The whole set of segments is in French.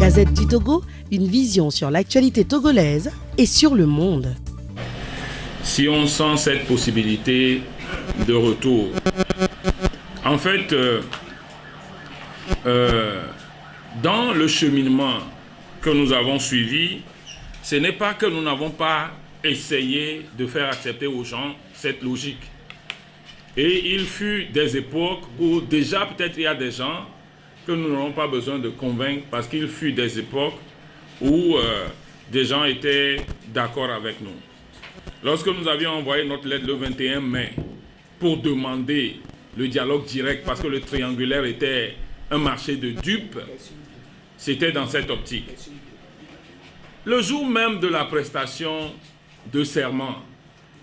Gazette du Togo, une vision sur l'actualité togolaise et sur le monde. Si on sent cette possibilité de retour, en fait, dans le cheminement que nous avons suivi, ce n'est pas que nous n'avons pas essayé de faire accepter aux gens cette logique. Et il fut des époques où déjà peut-être il y a des gens que nous n'avons pas besoin de convaincre parce qu'il fut des époques où des gens étaient d'accord avec nous. Lorsque nous avions envoyé notre lettre le 21 mai pour demander le dialogue direct parce que le triangulaire était un marché de dupes, c'était dans cette optique. Le jour même de la prestation de serment,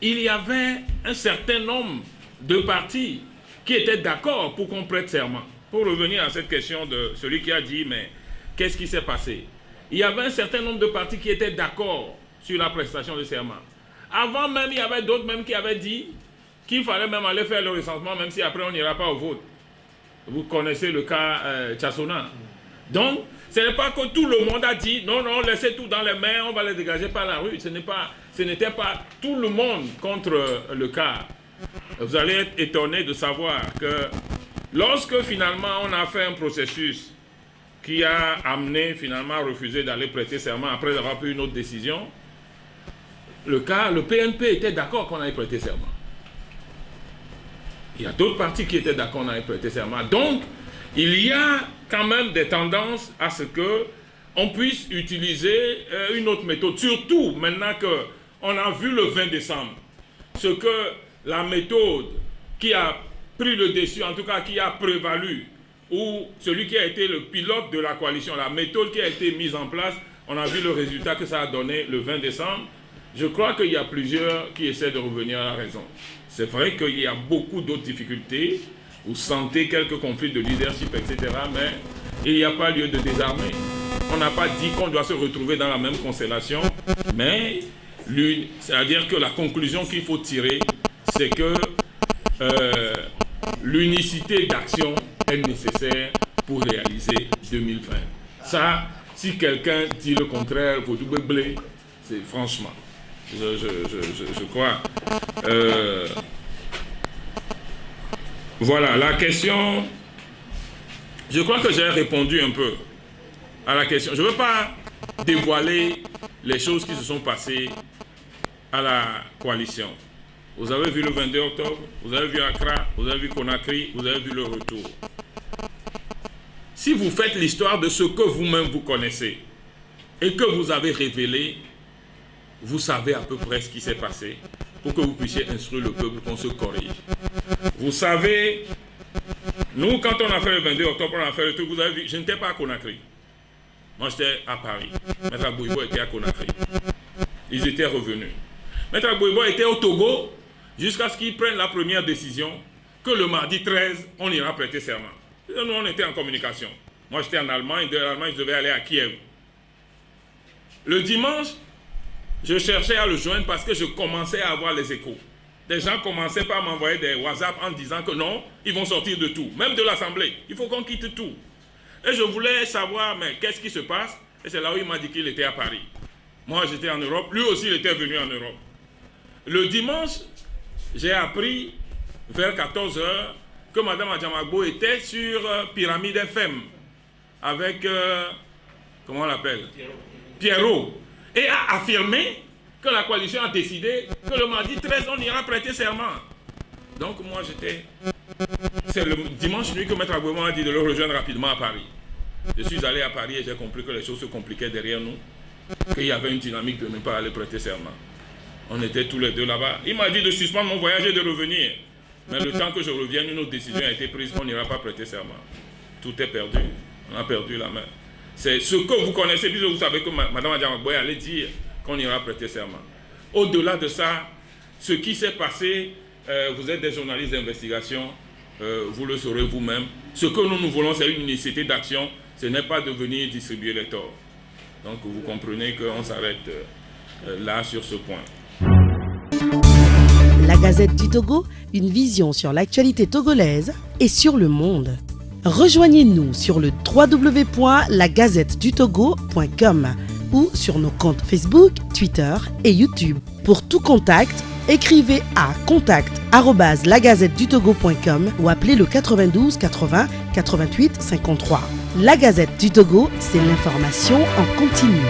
il y avait un certain nombre de partis qui étaient d'accord pour qu'on prête serment. Pour revenir à cette question de celui qui a dit, mais qu'est-ce qui s'est passé? Il y avait un certain nombre de partis qui étaient d'accord sur la prestation de serment. Avant même, il y avait d'autres même qui avaient dit qu'il fallait même aller faire le recensement, même si après on n'ira pas au vote. Vous connaissez le cas Tchassona. Donc, ce n'est pas que tout le monde a dit, non, non, laissez tout dans les mains, on va les dégager par la rue. Ce n'était pas tout le monde contre le cas. Vous allez être étonné de savoir que lorsque finalement on a fait un processus qui a amené finalement à refuser d'aller prêter serment après avoir pris une autre décision, le PNP était d'accord qu'on allait prêter serment. Il y a d'autres partis qui étaient d'accord qu'on allait prêter serment. Donc, il y a quand même des tendances à ce qu'on puisse utiliser une autre méthode. Surtout maintenant qu'on a vu le 20 décembre, ce que la méthode qui a pris le dessus, en tout cas qui a prévalu, ou celui qui a été le pilote de la coalition, la méthode qui a été mise en place, on a vu le résultat que ça a donné le 20 décembre. Je crois qu'il y a plusieurs qui essaient de revenir à la raison. C'est vrai qu'il y a beaucoup d'autres difficultés, vous sentez quelques conflits de leadership, etc., mais il n'y a pas lieu de désarmer. On n'a pas dit qu'on doit se retrouver dans la même constellation, mais c'est-à-dire que la conclusion qu'il faut tirer, c'est que l'unicité d'action est nécessaire pour réaliser 2020. Ça, si quelqu'un dit le contraire, vous doublez blé, c'est franchement, je crois. Voilà, la question, je crois que j'ai répondu un peu à la question. Je ne veux pas dévoiler les choses qui se sont passées à la coalition. Vous avez vu le 22 octobre, vous avez vu Accra, vous avez vu Conakry, vous avez vu le retour. Si vous faites l'histoire de ce que vous-même vous connaissez et que vous avez révélé, vous savez à peu près ce qui s'est passé pour que vous puissiez instruire le peuple qu'on se corrige. Vous savez, nous, quand on a fait le 22 octobre, on a fait le truc, vous avez vu, je n'étais pas à Conakry. Moi, j'étais à Paris. Maître Abouibo était à Conakry. Ils étaient revenus. Maître Abouibo était au Togo jusqu'à ce qu'ils prennent la première décision que le mardi 13, on ira prêter serment. Nous, on était en communication. Moi, j'étais en Allemagne. De l'Allemagne, je devais aller à Kiev. Le dimanche, je cherchais à le joindre parce que je commençais à avoir les échos. Des gens commençaient par m'envoyer des WhatsApp en disant que non, ils vont sortir de tout. Même de l'Assemblée. Il faut qu'on quitte tout. Et je voulais savoir, mais qu'est-ce qui se passe? Et c'est là où il m'a dit qu'il était à Paris. Moi, j'étais en Europe. Lui aussi, il était venu en Europe. Le dimanche, j'ai appris vers 14h que Mme Adjamagbo était sur Pyramide FM avec, comment on l'appelle? Pierrot. Et a affirmé que la coalition a décidé que le mardi 13, on ira prêter serment. Donc moi, c'est le dimanche nuit que Maître Abouibo a dit de le rejoindre rapidement à Paris. Je suis allé à Paris et j'ai compris que les choses se compliquaient derrière nous, qu'il y avait une dynamique de ne pas aller prêter serment. On était tous les deux là-bas. Il m'a dit de suspendre mon voyage et de revenir. Mais le temps que je revienne, une autre décision a été prise qu'on n'ira pas prêter serment. Tout est perdu. On a perdu la main. C'est ce que vous connaissez, puisque vous savez que Mme Adjamagbo allait dire qu'on ira prêter serment. Au-delà de ça, ce qui s'est passé, vous êtes des journalistes d'investigation, vous le saurez vous-même. Ce que nous voulons, c'est une unicité d'action. Ce n'est pas de venir distribuer les torts. Donc vous comprenez qu'on s'arrête là sur ce point. La Gazette du Togo, une vision sur l'actualité togolaise et sur le monde. Rejoignez-nous sur le www.lagazettedutogo.com ou sur nos comptes Facebook, Twitter et YouTube. Pour tout contact, écrivez à contact@lagazettedutogo.com ou appelez le 92 80 88 53. La Gazette du Togo, c'est l'information en continu.